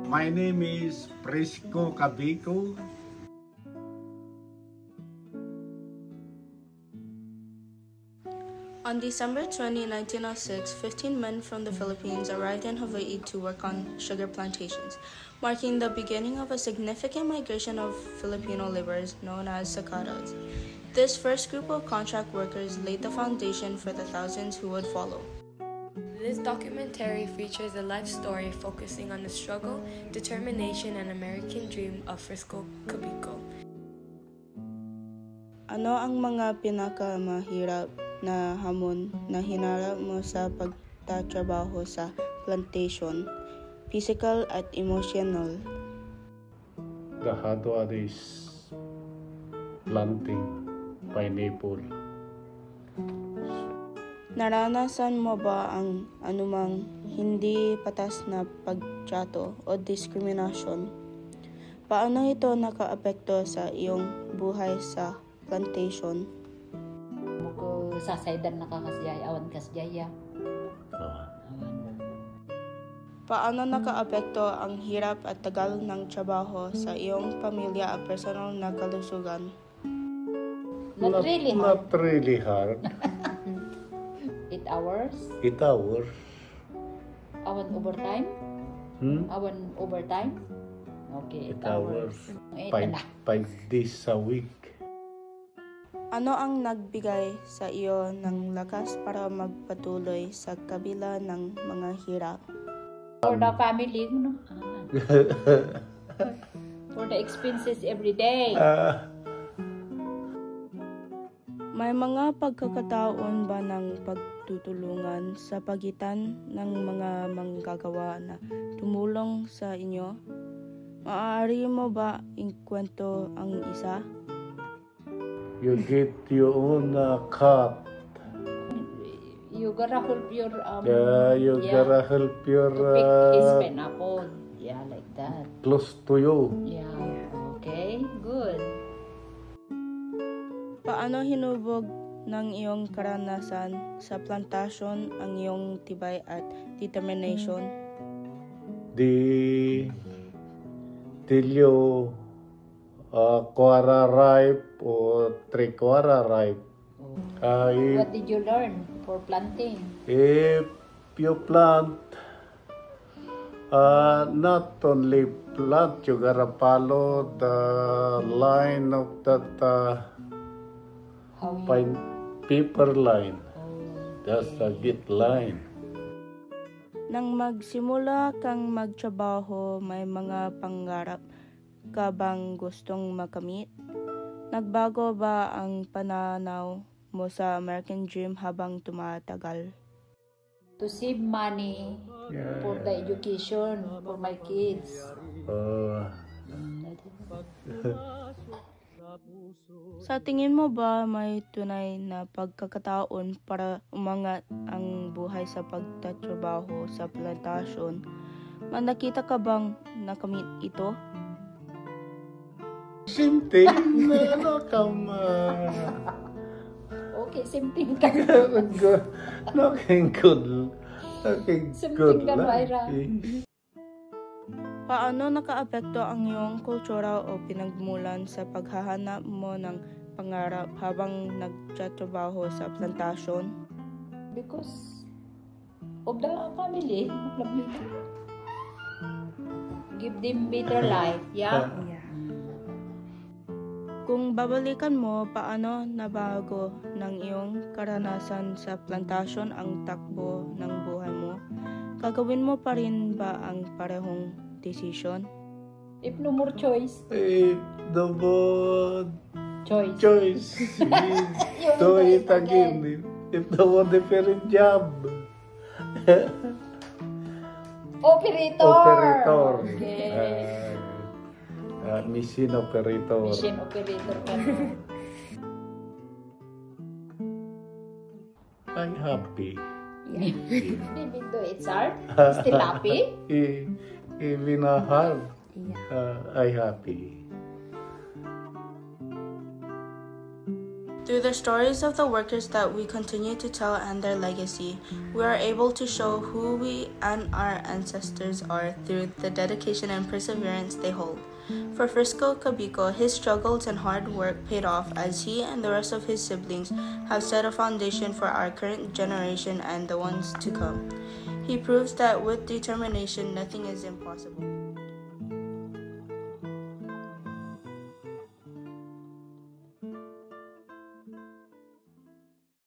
My name is Prisco Cabico. On December 20, 1906, 15 men from the Philippines arrived in Hawaii to work on sugar plantations, marking the beginning of a significant migration of Filipino laborers known as Sakaras. This first group of contract workers laid the foundation for the thousands who would follow. This documentary features a life story focusing on the struggle, determination, and American dream of Prisco Cabico. Ano ang mga pinakamahirap na hamon na hinarap mo sa pagtatrabaho sa plantation, physical at emotional? The hard one is planting pineapple. Naranasan mo ba ang anumang hindi patas na pagtrato o diskriminasyon? Paano ito nakaapekto sa iyong buhay sa plantation? Buko sa saydan nakakasiyay awan kasiyaya. Paano nakaapekto ang hirap at tagal ng trabaho sa iyong pamilya at personal na kalusugan? Not really hard. Not really hard. 8 hours. 8 hours. Awan overtime. Awan overtime. Okay, 8 hours. 8 na. 5 days a week. Ano ang nagbigay sa iyo ng lakas para magpatuloy sa kabila ng mga hirap? For the family, no? For the expenses every day. May mga pagkakataon ba ng pagtutulungan sa pagitan ng mga manggagawa na tumulong sa inyo? Maaari mo ba ikwento ang isa? You get your own cut. You gotta help your You gotta help your pick his pineapple. Yeah, like that. close to you. Yeah. Okay. Good. Paano hinubog ng iyong karanasan sa plantasyon ang iyong tibay at determination? Till you quarter ripe or 3/4 ripe. What did you learn for planting? If you plant, not only plant, you gotta follow the line of that paper line. That's a good line. Nang magsimula kang magtrabaho, may mga pangarap ka bang gustong makamit? Nagbago ba ang pananaw mo sa American Dream habang tumatagal? To save money for the education for my kids. Sa tingin mo ba may tunay na pagkakataon para umangat ang buhay sa pagtatrabaho sa plantasyon? May nakita ka bang nakamit ito? Same thing. Come Okay, same thing ka. Looking good. Looking Same good. thing ka, Myra. Paano nakaapekto ang iyong kultura o pinagmulan sa paghahanap mo ng pangarap habang nagtatrabaho sa plantasyon? Because of the family. Give them better life. Yeah? Kung babalikan mo, paano nabago ng iyong karanasan sa plantasyon ang takbo ng buhay mo? Gagawin mo pa rin ba ang parehong desisyon? If no more choice. The more Choice. Do it again. If the more different job. Operator. Okay. Machine operator. Machine operator ka na. I'm happy. Even though it's hard, still happy? Even hard, I'm happy. Through the stories of the workers that we continue to tell and their legacy, we are able to show who we and our ancestors are through the dedication and perseverance they hold. For Frisco Cabico, his struggles and hard work paid off as he and the rest of his siblings have set a foundation for our current generation and the ones to come. He proves that with determination, nothing is impossible.